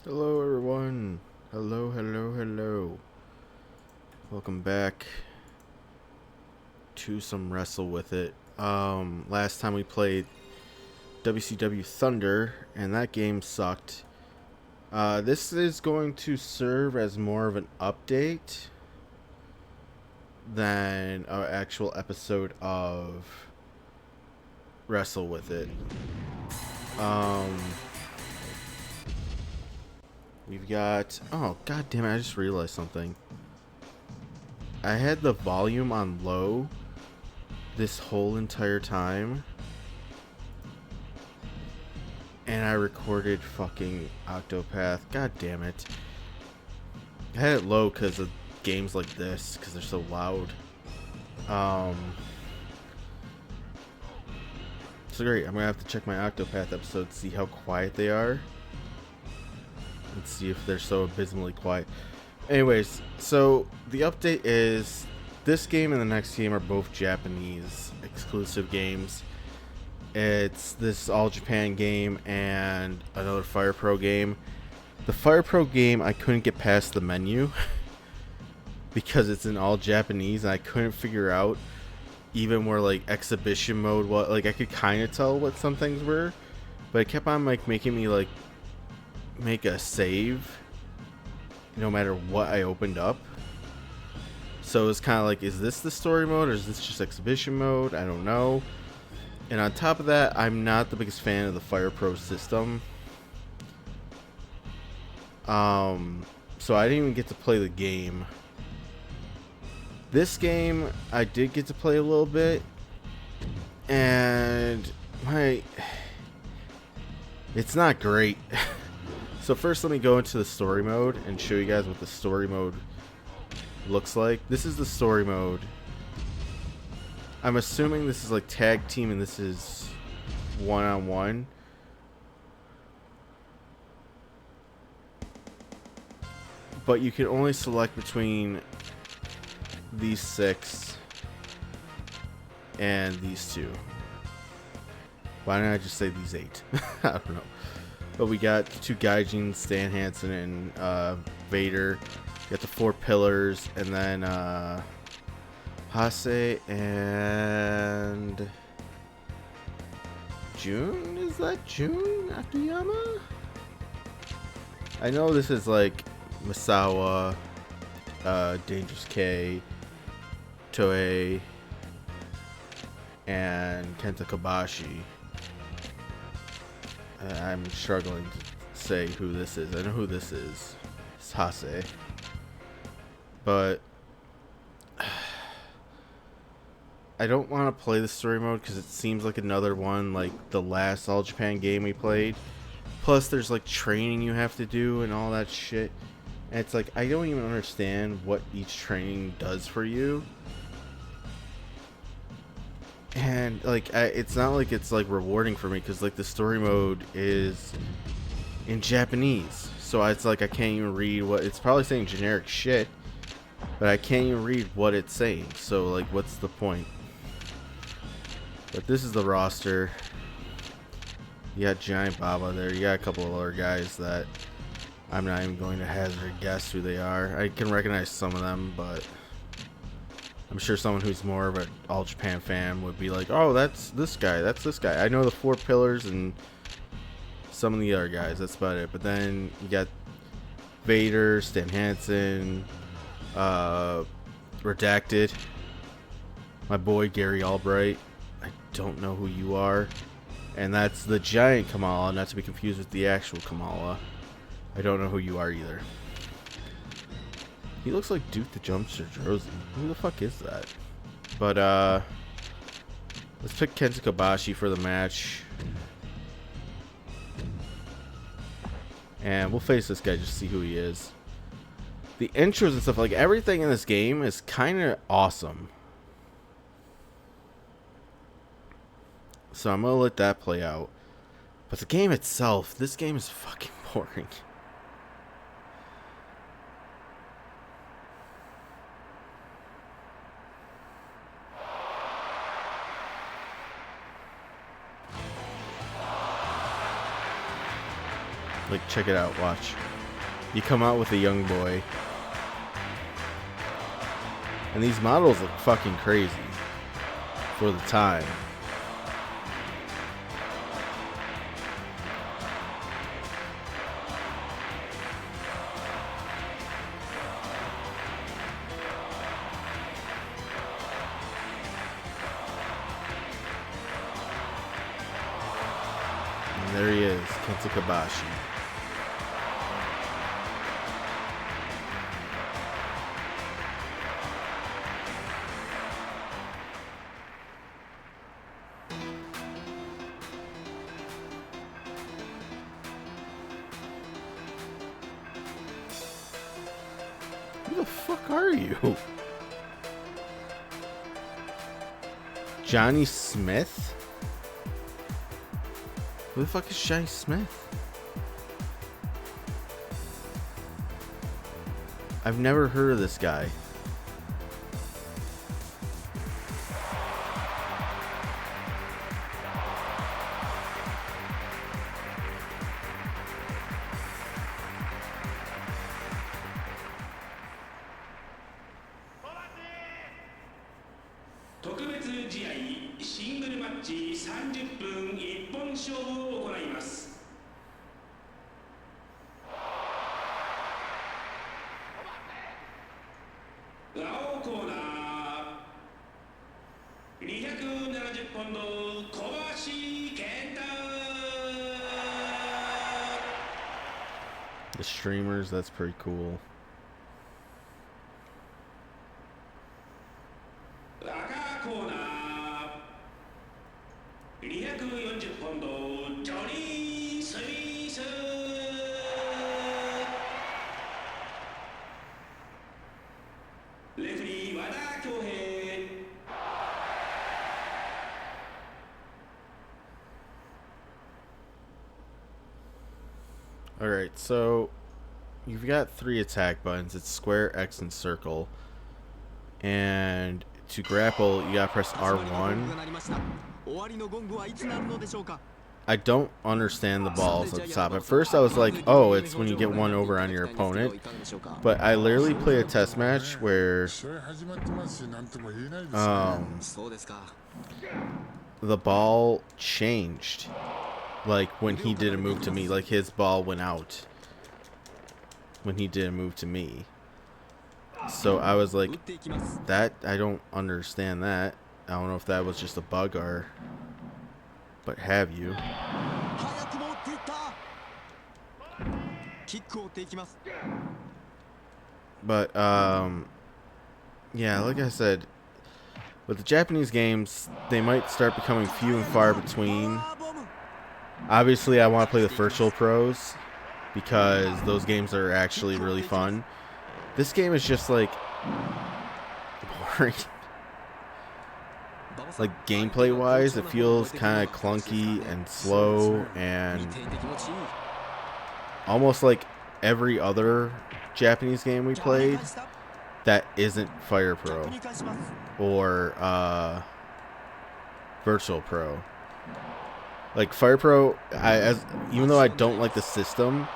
Hello everyone. Hello. Welcome back to some Wrestle With It. Last time we played WCW Thunder and that game sucked. This is going to serve as more of an update than an actual episode of Wrestle With It. We've got... Oh, god damn it, I just realized something. I had the volume on low this whole entire time. And I recorded fucking Octopath. God damn it. I had it low because of games like this, because they're so loud. So great, I'm going to have to check my Octopath episodes, see how quiet they are. Let's see if they're so abysmally quiet. Anyways, so the update is this game and the next game are both Japanese exclusive games. It's this All Japan game and another Fire Pro game. The Fire Pro game, I couldn't get past the menu because it's in all Japanese and I couldn't figure out even where like exhibition mode was. Like I could kind of tell what some things were, but it kept on like making me like make a save no matter what I opened up. So it's kind of like, is this the story mode or is this just exhibition mode? I don't know. And on top of that, I'm not the biggest fan of the Fire Pro system. So I didn't even get to play the game. This game I did get to play a little bit, and it's not great. So first let me go into the story mode and show you guys what the story mode looks like. This is the story mode. I'm assuming this is like tag team and this is one-on-one. But you can only select between these 6 and these 2. Why don't I just say these 8? I don't know. But we got 2 Gaijins, Stan Hansen and Vader. We got the 4 pillars, and then Hase and June? Is that June Akiyama? I know this is like Misawa, Dangerous K, Toei, and Kenta Kobashi. I'm struggling to say who this is. I know who this is. It's Hase. But I don't want to play the story mode because it seems like another one like the last All Japan game we played. Plus there's like training you have to do and all that shit. And it's like I don't even understand what each training does for you. And like it's not like it's like rewarding for me because like the story mode is in Japanese, so it's like I can't even read what it's probably saying generic shit, but I can't even read what it's saying. So like, what's the point? But this is the roster. You got Giant Baba there. You got a couple of other guys that I'm not even going to hazard a guess who they are. I can recognize some of them, but I'm sure someone who's more of an All Japan fan would be like, oh, that's this guy, that's this guy. I know the 4 pillars and some of the other guys, that's about it. But then you got Vader, Stan Hansen, Redacted, my boy Gary Albright. I don't know who you are. And that's the giant Kamala, not to be confused with the actual Kamala. I don't know who you are either. He looks like Duke the Jumpster Josie. Who the fuck is that? But, let's pick Kenta Kobashi for the match. And we'll face this guy just to see who he is. The intros and stuff, like everything in this game is kind of awesome. So I'm going to let that play out. But the game itself, this game is fucking boring. Like, check it out, watch. You come out with a young boy. And these models look fucking crazy for the time. And there he is, Kenta Kobashi. Who the fuck are you? Johnny Smith? Who the fuck is Johnny Smith? I've never heard of this guy. The streamers, that's pretty cool. Alright, so you've got 3 attack buttons. It's square, X, and circle. And to grapple, you gotta press R1. I don't understand the balls at the top. At first I was like, oh, it's when you get one over on your opponent. But I literally played a test match where the ball changed. Like when he did a move to me, like his ball went out when he did a move to me. So I was like, that, I don't understand that. I don't know if that was just a bug or, but have you? But yeah, like I said, with the Japanese games, they might start becoming few and far between. Obviously, I want to play the Virtual Pros because those games are actually really fun. This game is just like boring. Like gameplay wise, it feels kind of clunky and slow and almost like every other Japanese game we played that isn't Fire Pro or Virtual Pro. Like Fire Pro, even though I don't like the system,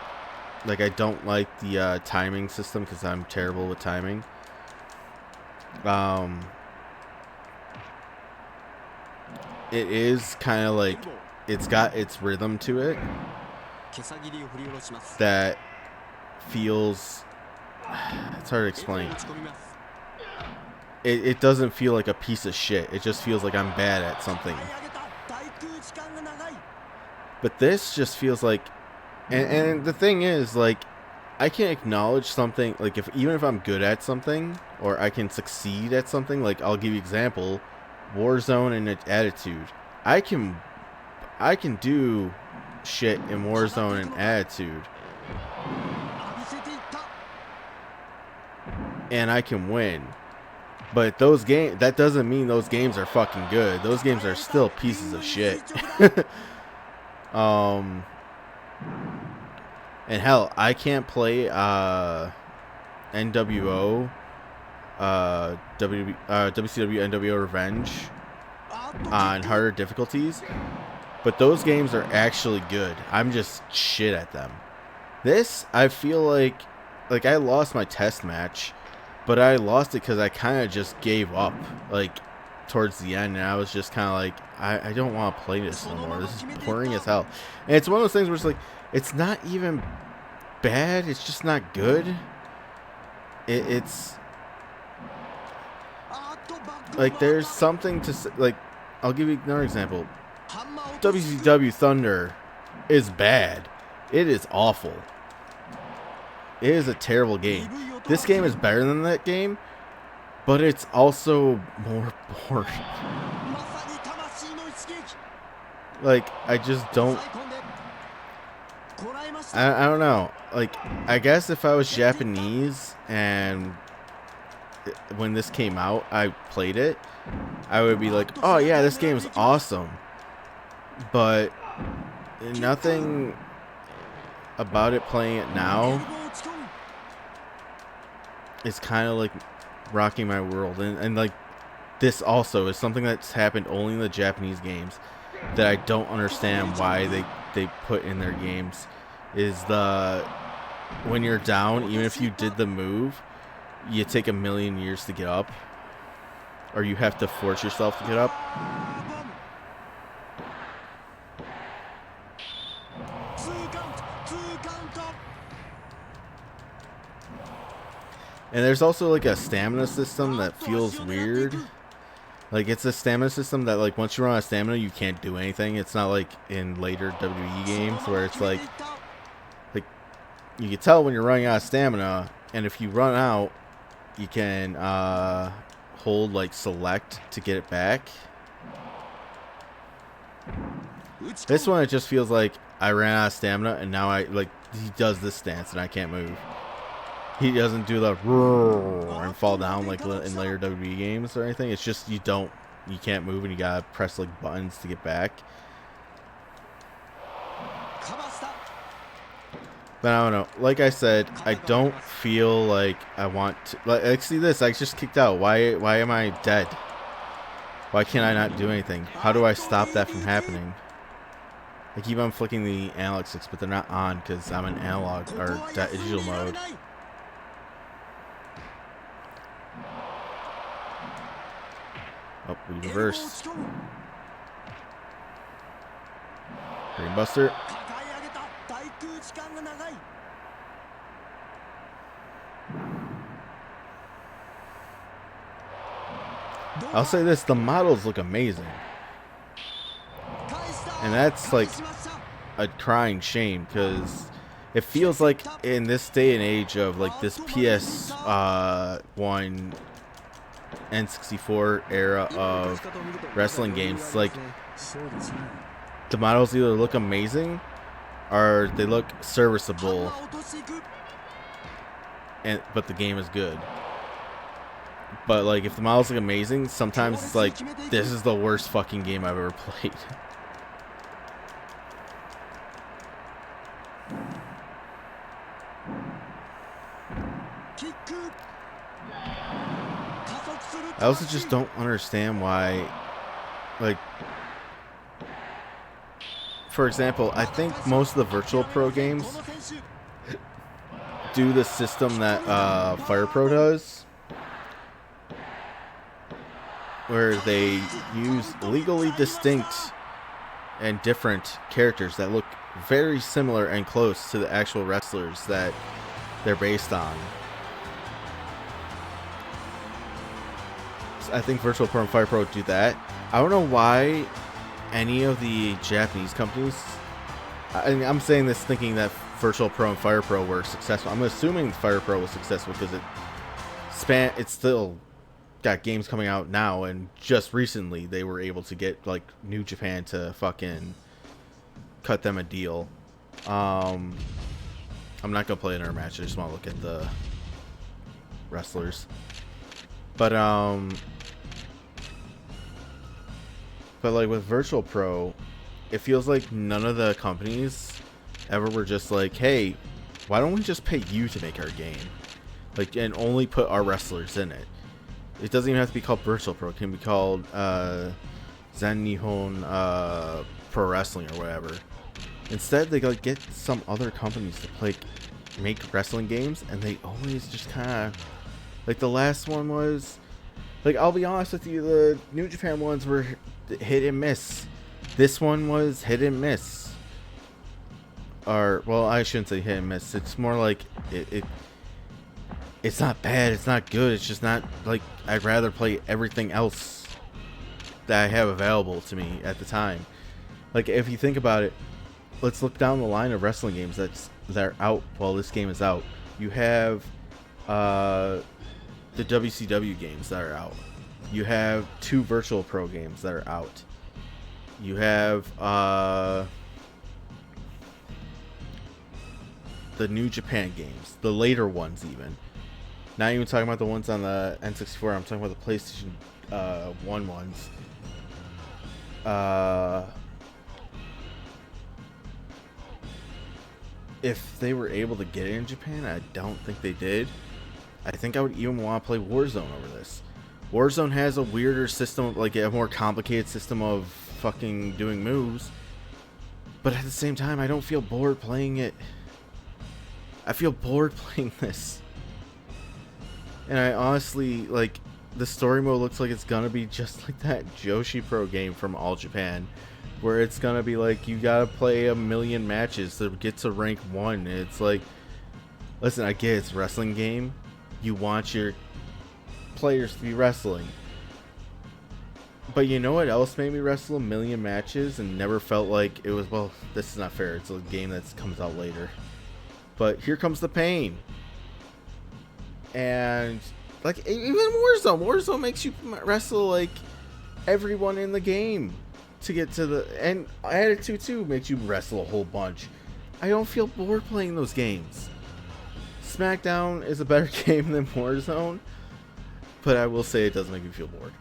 like I don't like the timing system because I'm terrible with timing. It is kind of like it's got its rhythm to it that feels. It's hard to explain. It doesn't feel like a piece of shit. It just feels like I'm bad at something. But this just feels like, and the thing is, like, I can acknowledge something, like, even if I'm good at something, or I can succeed at something, like, I'll give you an example, Warzone and Attitude. I can do shit in Warzone and Attitude. And I can win. But those games, that doesn't mean those games are fucking good. Those games are still pieces of shit. And hell, I can't play NWO WCW NWO Revenge on harder difficulties, but those games are actually good. I'm just shit at them. This, I feel like I lost my test match, but I lost it because I kind of just gave up, like, towards the end, and I was just kind of like, I don't want to play this no more. This is boring as hell. And it's one of those things where it's like, it's not even bad, it's just not good. It's like, there's something to say, like, I'll give you another example. WCW Thunder is bad. It is awful. It is a terrible game. This game is better than that game, but it's also more boring. Like, I just don't... I don't know. Like, I guess if I was Japanese and when this came out, I played it, I would be like, oh yeah, this game is awesome. But nothing about it playing it now is kind of like rocking my world. And like, this also is something that's happened only in the Japanese games that I don't understand why they put in their games. Is the when you're down, even if you did the move, you take a million years to get up, or you have to force yourself to get up. And there's also like a stamina system that feels weird. Like, it's a stamina system that, like, once you run out of stamina, you can't do anything. It's not like in later WWE games where it's like you can tell when you're running out of stamina, and if you run out, you can hold like select to get it back. This one, it just feels like I ran out of stamina, and now he does this stance and I can't move. He doesn't do the roar and fall down like in later WWE games or anything. It's just you can't move, and you gotta press like buttons to get back. But I don't know. Like I said, I don't feel like I want to. Like, see this? I just kicked out. Why am I dead? Why can't I not do anything? How do I stop that from happening? I keep on flicking the analog sticks, but they're not on because I'm in analog or digital mode. Oh, we reversed. Brain Buster. I'll say this, the models look amazing. And that's like a crying shame, because it feels like in this day and age of like this PS1 N64 era of wrestling games, like the models either look amazing or they look serviceable, but the game is good. But like, if the models look amazing, sometimes it's like, this is the worst fucking game I've ever played. I also just don't understand why, like, for example, I think most of the Virtual Pro games do the system that Fire Pro does, where they use legally distinct and different characters that look very similar and close to the actual wrestlers that they're based on. So I think Virtual Pro and Fire Pro do that. I don't know why any of the Japanese companies, I'm saying this thinking that Virtual Pro and Fire Pro were successful. I'm assuming Fire Pro was successful because it's still got games coming out now, and just recently they were able to get like New Japan to fucking cut them a deal. I'm not gonna play another match. I just want to look at the wrestlers. But like with Virtual Pro, it feels like none of the companies ever were just like, hey, why don't we just pay you to make our game, like, and only put our wrestlers in it. It doesn't even have to be called Virtual Pro. It can be called Zen Nihon Pro Wrestling or whatever. Instead, they like get some other companies to make wrestling games, and they always just kind of like the last one was like, I'll be honest with you, the New Japan ones were hit and miss. This one was hit and miss. Or, well, I shouldn't say hit and miss. It's more like it's not bad, it's not good, it's just not like I'd rather play everything else that I have available to me at the time. Like, if you think about it, let's look down the line of wrestling games that are out while this game is out. You have the WCW games that are out. You have 2 Virtual Pro games that are out. You have the New Japan games, the later ones even. Not even talking about the ones on the N64, I'm talking about the PlayStation 1 ones. If they were able to get it in Japan, I don't think they did. I think I would even want to play Warzone over this. Warzone has a weirder system, like a more complicated system of fucking doing moves. But at the same time, I don't feel bored playing it. I feel bored playing this. And I honestly, like, the story mode looks like it's gonna be just like that Joshi Pro game from All Japan, where it's gonna be like, you gotta play 1,000,000 matches to get to rank 1. It's like, listen, I get it's a wrestling game. You want your players to be wrestling. But you know what else made me wrestle 1,000,000 matches and never felt like it was, well, this is not fair. It's a game that comes out later. But Here Comes the Pain. And like, even Warzone makes you wrestle like everyone in the game to get to the, and Attitude 2 makes you wrestle a whole bunch. I don't feel bored playing those games. SmackDown is a better game than Warzone, but I will say it does make me feel bored.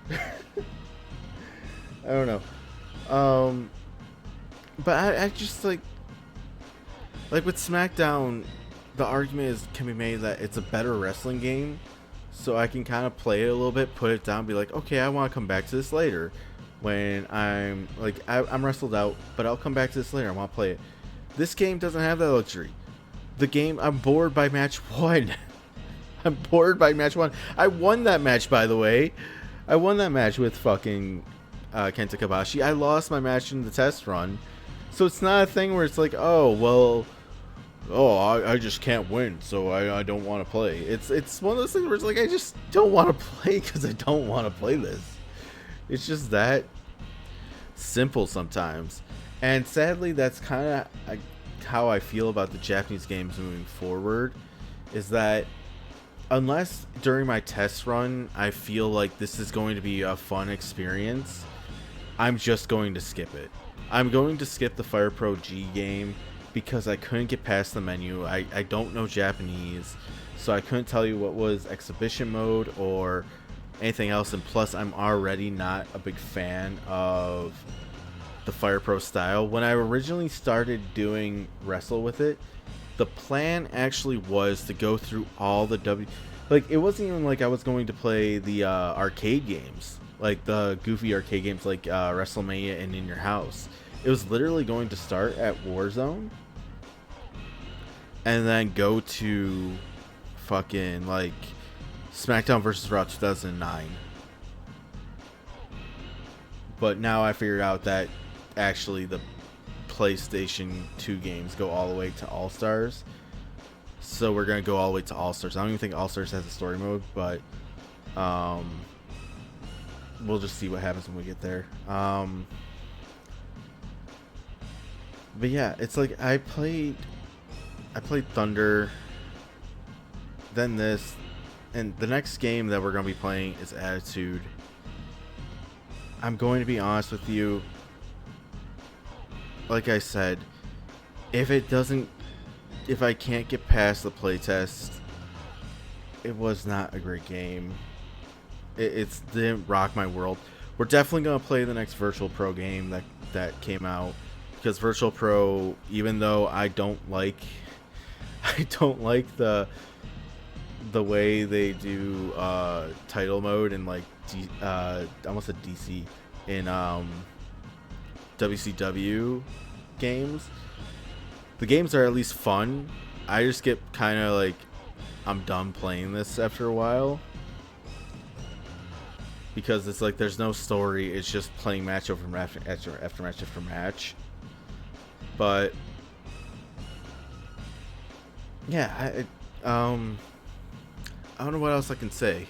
I don't know. But I just like with SmackDown, the argument can be made that it's a better wrestling game, so I can kind of play it a little bit, put it down, be like, okay, I want to come back to this later. When I'm like, I'm wrestled out, but I'll come back to this later. I want to play it. This game doesn't have that luxury. The game, I'm bored by match 1. I'm bored by match 1. I won that match, by the way. I won that match with fucking Kenta Kobashi. I lost my match in the test run. So it's not a thing where it's like, oh, well, I just can't win, so I don't want to play. It's one of those things where it's like, I just don't want to play because I don't want to play this. It's just that simple sometimes. And sadly, that's kind of how I feel about the Japanese games moving forward, is that unless during my test run I feel like this is going to be a fun experience, I'm just going to skip it. I'm going to skip the Fire Pro G game because I couldn't get past the menu. I don't know Japanese, so I couldn't tell you what was exhibition mode or anything else, and plus I'm already not a big fan of the Fire Pro style. When I originally started doing Wrestle With It, the plan actually was to go through all the like, it wasn't even like I was going to play the arcade games, like the goofy arcade games like WrestleMania and In Your House. It was literally going to start at Warzone and then go to fucking like SmackDown vs. Raw 2009. But now I figured out that actually the PlayStation 2 games go all the way to All Stars. So we're going to go all the way to All Stars. I don't even think All Stars has a story mode, but we'll just see what happens when we get there. But yeah, it's like I played Thunder, then this, and the next game that we're going to be playing is Attitude. I'm going to be honest with you. Like I said, if I can't get past the playtest, it was not a great game. It didn't rock my world. We're definitely going to play the next Virtual Pro game that came out, because Virtual Pro, even though I don't like the way they do title mode and like I almost said DC in WCW games, The games are at least fun. I just get kind of like, I'm done playing this after a while. Because it's like there's no story, it's just playing match over match after match after match. But yeah, I don't know what else I can say.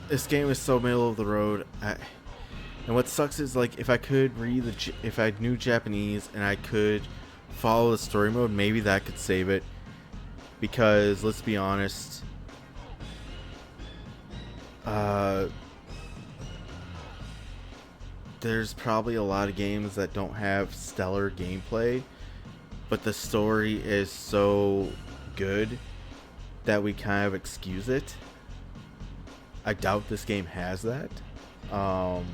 This game is so middle of the road. And what sucks is, like, if I could if I knew Japanese and I could follow the story mode, maybe that could save it. Because let's be honest, there's probably a lot of games that don't have stellar gameplay, but the story is so good that we kind of excuse it. I doubt this game has that. I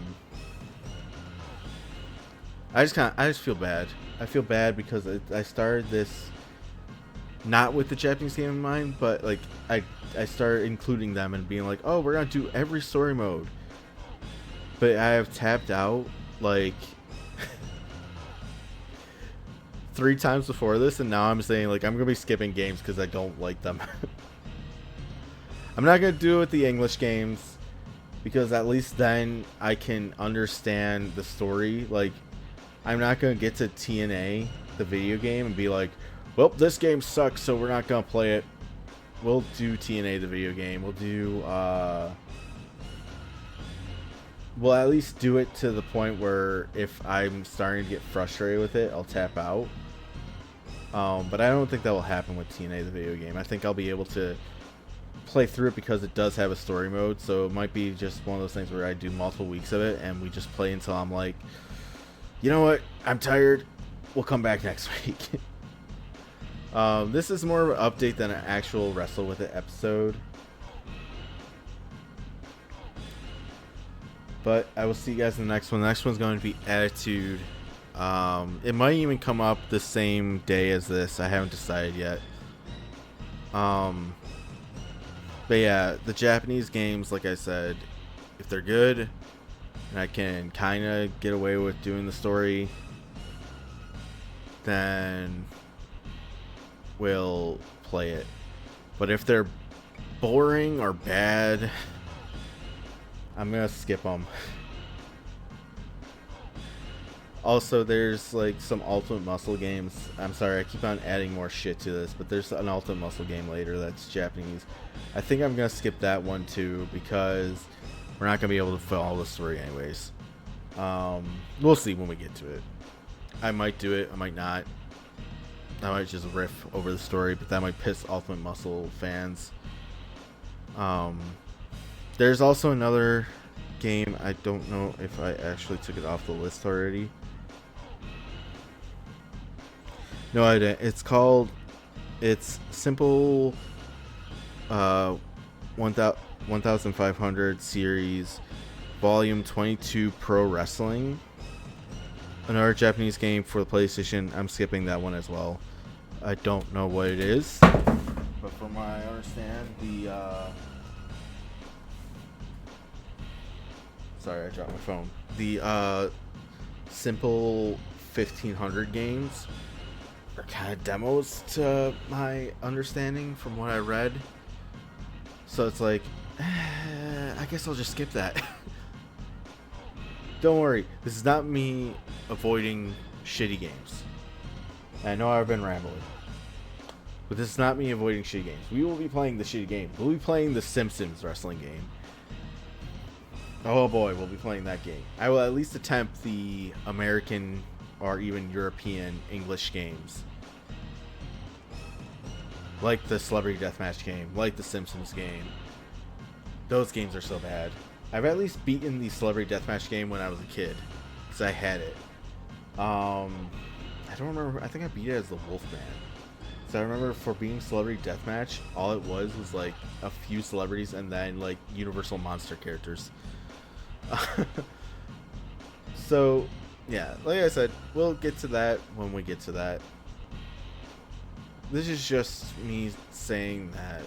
just feel bad. I feel bad because I started this not with the Japanese game in mind, but like I started including them and being like, oh, we're gonna do every story mode. But I have tapped out like 3 times before this, and now I'm saying like I'm gonna be skipping games because I don't like them. I'm not gonna do it with the English games because at least then I can understand the story. Like, I'm not gonna get to TNA, the video game, and be like, well, this game sucks, so we're not gonna play it. We'll do TNA, the video game. We'll do, we'll at least do it to the point where if I'm starting to get frustrated with it, I'll tap out. But I don't think that will happen with TNA, the video game. I think I'll be able to play through it because it does have a story mode, so it might be just one of those things where I do multiple weeks of it and we just play until I'm like, you know what, I'm tired, we'll come back next week. This is more of an update than an actual Wrestle With It episode, but I will see you guys in the next one. The next one's going to be Attitude. It might even come up the same day as this, I haven't decided yet. But yeah, the Japanese games, like I said, if they're good and I can kind of get away with doing the story, then we'll play it. But if they're boring or bad, I'm gonna skip them. Also, there's like some Ultimate Muscle games. I'm sorry, I keep on adding more shit to this, but there's an Ultimate Muscle game later that's Japanese. I think I'm gonna skip that one too because we're not gonna be able to follow the story anyways. We'll see when we get to it. I might do it, I might not. I might just riff over the story, but that might piss Ultimate Muscle fans. There's also another game. I don't know if I actually took it off the list already. No, I didn't. It's Simple 1500 Series Volume 22 Pro Wrestling. Another Japanese game for the PlayStation. I'm skipping that one as well. I don't know what it is, but from what I understand, sorry, I dropped my phone. The Simple 1500 games are kind of demos to my understanding from what I read. So it's like, I guess I'll just skip that. Don't worry, this is not me avoiding shitty games. I know I've been rambling, but this is not me avoiding shitty games. We will be playing the shitty game. We'll be playing the Simpsons wrestling game. Oh boy, we'll be playing that game. I will at least attempt the American or even European English games. Like the Celebrity Deathmatch game, like the Simpsons game. Those games are so bad. I've at least beaten the Celebrity Deathmatch game when I was a kid, because I had it. I don't remember, I think I beat it as the Wolfman. So I remember for being Celebrity Deathmatch, all it was like a few celebrities and then like Universal Monster characters. So, yeah, like I said, we'll get to that when we get to that. This is just me saying that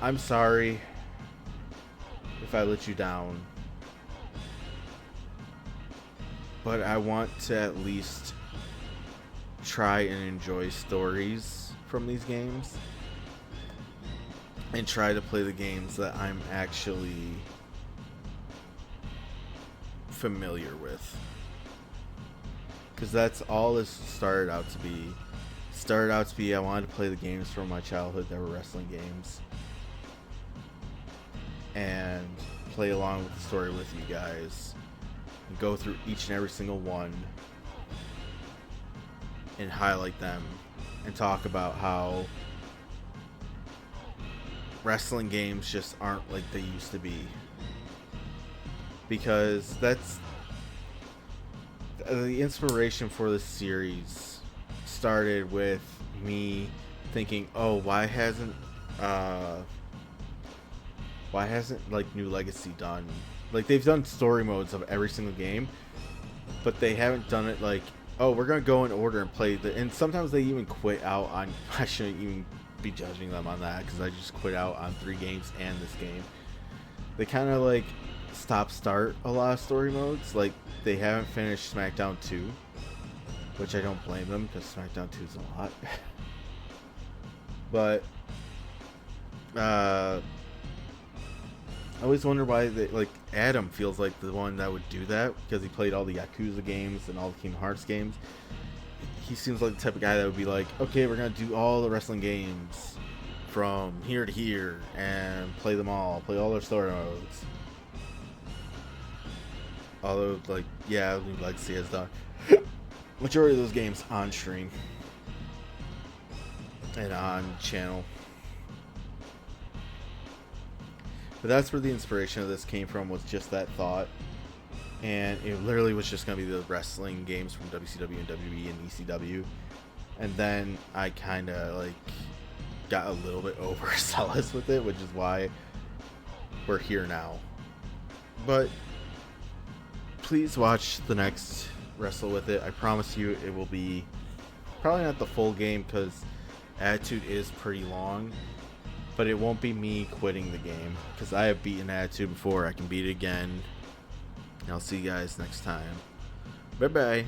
I'm sorry if I let you down. but I want to at least try and enjoy stories from these games and try to play the games that I'm actually familiar with, because that's all this started out to be. I wanted to play the games from my childhood that were wrestling games and play along with the story with you guys and go through each and every single one and highlight them and talk about how wrestling games just aren't like they used to be, because that's the inspiration for this series. Started with me thinking, oh, why hasn't like New Legacy done, like, they've done story modes of every single game, but they haven't done it like, oh, we're gonna go in order and play the, and sometimes they even quit out on, I shouldn't even be judging them on that because I just quit out on 3 games and this game. They kind of like start a lot of story modes. Like, they haven't finished SmackDown 2, which I don't blame them because SmackDown 2 is a lot. But I always wonder why they, like, Adam feels like the one that would do that because he played all the Yakuza games and all the Kingdom Hearts games. He seems like the type of guy that would be like, okay, we're gonna do all the wrestling games from here to here and play them all, play all their story modes. Although, like, yeah, New Legacy has done majority of those games on stream and on channel. But that's where the inspiration of this came from, was just that thought. And it literally was just going to be the wrestling games from WCW and WWE and ECW. And then I kind of, like, got a little bit overzealous with it, which is why we're here now. But please watch the next Wrestle With It. I promise you it will be probably not the full game because Attitude is pretty long. But it won't be me quitting the game because I have beaten Attitude before. I can beat it again. I'll see you guys next time. Bye bye.